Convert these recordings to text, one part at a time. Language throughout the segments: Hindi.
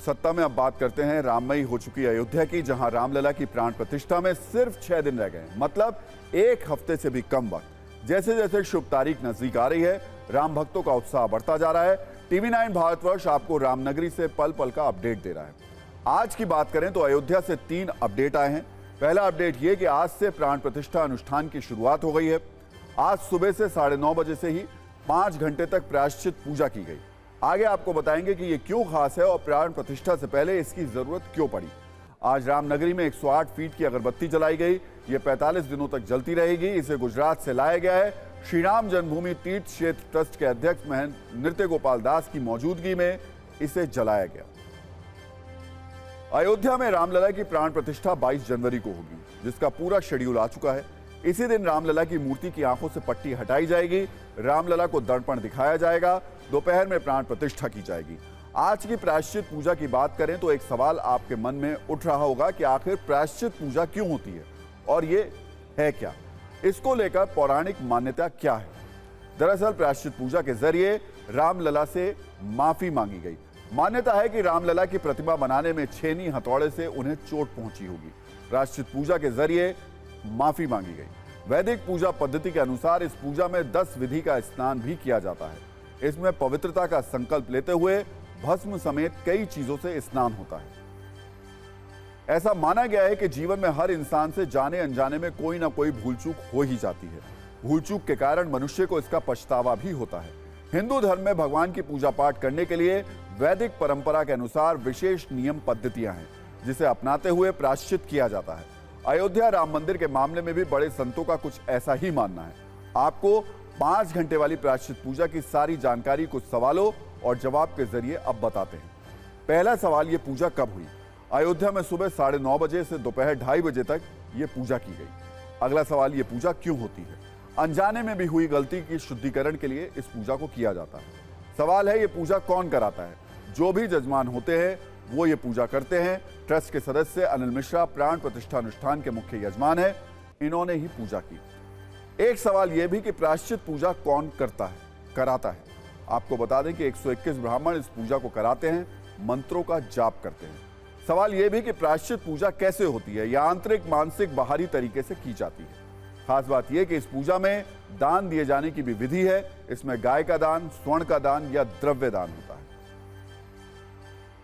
सत्ता में अब बात करते हैं राममयी हो चुकी अयोध्या की, जहां रामलला की प्राण प्रतिष्ठा में सिर्फ 6 दिन रह गए, मतलब एक हफ्ते से भी कम वक्त। जैसे जैसे शुभ तारीख नजदीक आ रही है, राम भक्तों का उत्साह बढ़ता जा रहा है। TV9 भारतवर्ष आपको रामनगरी से पल पल का अपडेट दे रहा है। आज की बात करें तो अयोध्या से 3 अपडेट आए हैं। पहला अपडेट ये कि आज से प्राण प्रतिष्ठा अनुष्ठान की शुरुआत हो गई है। आज सुबह से 9:30 बजे से ही 5 घंटे तक प्रायश्चित पूजा की गई। आगे आपको बताएंगे कि ये क्यों खास है और प्राण प्रतिष्ठा से पहले इसकी जरूरत क्यों पड़ी। आज रामनगरी में 108 फीट की अगरबत्ती जलाई गई। ये 45 दिनों तक जलती रहेगी। इसे गुजरात से लाया गया है। श्री राम जन्मभूमि तीर्थ क्षेत्र ट्रस्ट के अध्यक्ष महंत नृत्य गोपाल दास की मौजूदगी में इसे जलाया गया। अयोध्या में रामलला की प्राण प्रतिष्ठा 22 जनवरी को होगी, जिसका पूरा शेड्यूल आ चुका है। इसी दिन रामलला की मूर्ति की आंखों से पट्टी हटाई जाएगी। रामलला को दर्पण दिखाया जाएगा। दोपहर में प्राण प्रतिष्ठा की जाएगी। आज की प्रायश्चित पूजा की बात करें तो एक सवाल आपके मन में उठ रहा होगा कि आखिर प्रायश्चित पूजा क्यों होती है और ये है क्या, इसको लेकर पौराणिक मान्यता क्या है। दरअसल प्रायश्चित पूजा के जरिए रामलला से माफी मांगी गई। मान्यता है कि रामलला की प्रतिमा बनाने में छेनी हथौड़े से उन्हें चोट पहुंची होगी। प्रायश्चित पूजा के जरिए माफी मांगी गई। वैदिक पूजा पद्धति के अनुसार इस पूजा में 10 विधि का स्नान भी किया जाता है। इसमें पवित्रता का संकल्प लेते हुए भस्म समेत कई चीजों से स्नान होता है। ऐसा माना गया है कि जीवन में हर इंसान से जाने अनजाने में कोई ना कोई भूल चूक हो ही जाती है। भूल चूक के कारण मनुष्य को इसका पछतावा भी होता है। हिंदू धर्म में भगवान की पूजा पाठ करने के लिए वैदिक परंपरा के अनुसार विशेष नियम पद्धतियां हैं, जिसे अपनाते हुए प्रायश्चित किया जाता है। अयोध्या राम मंदिर के मामले में भी बड़े संतों का कुछ ऐसा ही मानना है। आपको 5 घंटे वाली प्रायश्चित पूजा की सारी जानकारी कुछ सवालों और जवाब के जरिए अब बताते हैं। पहला सवाल, ये पूजा कब हुई? अयोध्या में सुबह 9:30 बजे से दोपहर 2:30 बजे तक ये पूजा की गई। अगला सवाल, ये पूजा क्यों होती है? अनजाने में भी हुई गलती की शुद्धिकरण के लिए इस पूजा को किया जाता है। सवाल है, ये पूजा कौन कराता है? जो भी जजमान होते हैं वो ये पूजा करते हैं। ट्रस्ट के सदस्य अनिल मिश्रा प्राण प्रतिष्ठा अनुष्ठान के मुख्य यजमान है। इन्होंने ही पूजा की। एक सवाल यह भी कि प्रायश्चित पूजा कौन कराता है। आपको बता दें कि 121 ब्राह्मण इस पूजा को कराते हैं, मंत्रों का जाप करते हैं। सवाल यह भी कि प्रायश्चित पूजा कैसे होती है। यह आंतरिक, मानसिक, बाहरी तरीके से की जाती है। खास बात यह कि इस पूजा में दान दिए जाने की भी विधि है। इसमें गाय का दान, स्वर्ण का दान या द्रव्य दान होता है।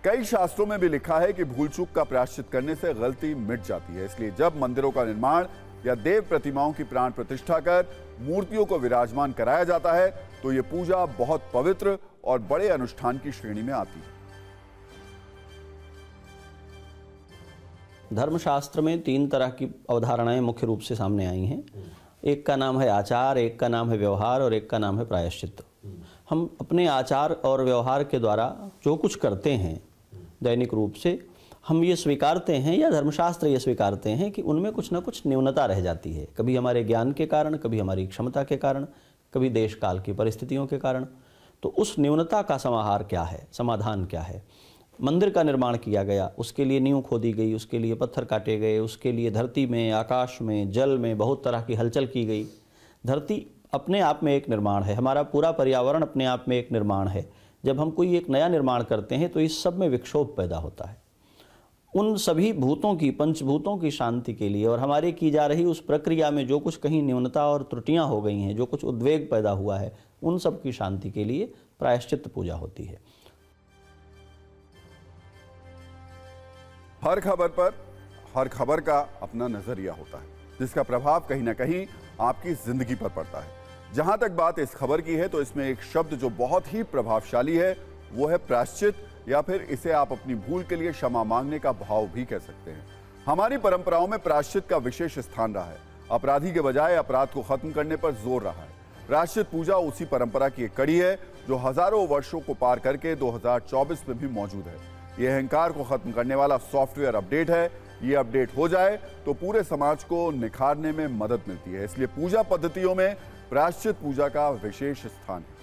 कई शास्त्रों में भी लिखा है कि भूल चूक का प्रायश्चित करने से गलती मिट जाती है। इसलिए जब मंदिरों का निर्माण या देव प्रतिमाओं की प्राण प्रतिष्ठा कर मूर्तियों को विराजमान कराया जाता है तो यह पूजा बहुत पवित्र और बड़े अनुष्ठान की श्रेणी में आती है। धर्मशास्त्र में 3 तरह की अवधारणाएं मुख्य रूप से सामने आई हैं। एक का नाम है आचार, एक का नाम है व्यवहार और एक का नाम है प्रायश्चित। हम अपने आचार और व्यवहार के द्वारा जो कुछ करते हैं दैनिक रूप से, हम ये स्वीकारते हैं या धर्मशास्त्र ये स्वीकारते हैं कि उनमें कुछ ना कुछ न्यूनता रह जाती है। कभी हमारे ज्ञान के कारण, कभी हमारी क्षमता के कारण, कभी देश काल की परिस्थितियों के कारण। तो उस न्यूनता का समाहार क्या है, समाधान क्या है? मंदिर का निर्माण किया गया, उसके लिए नींव खोदी गई, उसके लिए पत्थर काटे गए, उसके लिए धरती में, आकाश में, जल में बहुत तरह की हलचल की गई। धरती अपने आप में एक निर्माण है, हमारा पूरा पर्यावरण अपने आप में एक निर्माण है। जब हम कोई एक नया निर्माण करते हैं तो इस सब में विक्षोभ पैदा होता है। उन सभी भूतों की, पंचभूतों की शांति के लिए और हमारे की जा रही उस प्रक्रिया में जो कुछ कहीं न्यूनता और त्रुटियां हो गई हैं, जो कुछ उद्वेग पैदा हुआ है, उन सब की शांति के लिए प्रायश्चित पूजा होती है। हर खबर पर हर खबर का अपना नजरिया होता है, जिसका प्रभाव कहीं ना कहीं आपकी जिंदगी पर पड़ता है। जहां तक बात इस खबर की है तो इसमें एक शब्द जो बहुत ही प्रभावशाली है वो है प्रायश्चित, या फिर इसे आप अपनी भूल के लिए क्षमा मांगने का भाव भी कह सकते हैं। हमारी परंपराओं में प्रायश्चित का विशेष स्थान रहा है। अपराधी के बजाय अपराध को खत्म करने पर जोर रहा है। प्रायश्चित पूजा उसी परंपरा की एक कड़ी है जो हजारों वर्षों को पार करके 2024 में भी मौजूद है। यह अहंकार को खत्म करने वाला सॉफ्टवेयर अपडेट है। ये अपडेट हो जाए तो पूरे समाज को निखारने में मदद मिलती है। इसलिए पूजा पद्धतियों में प्रायश्चित पूजा का विशेष स्थान है।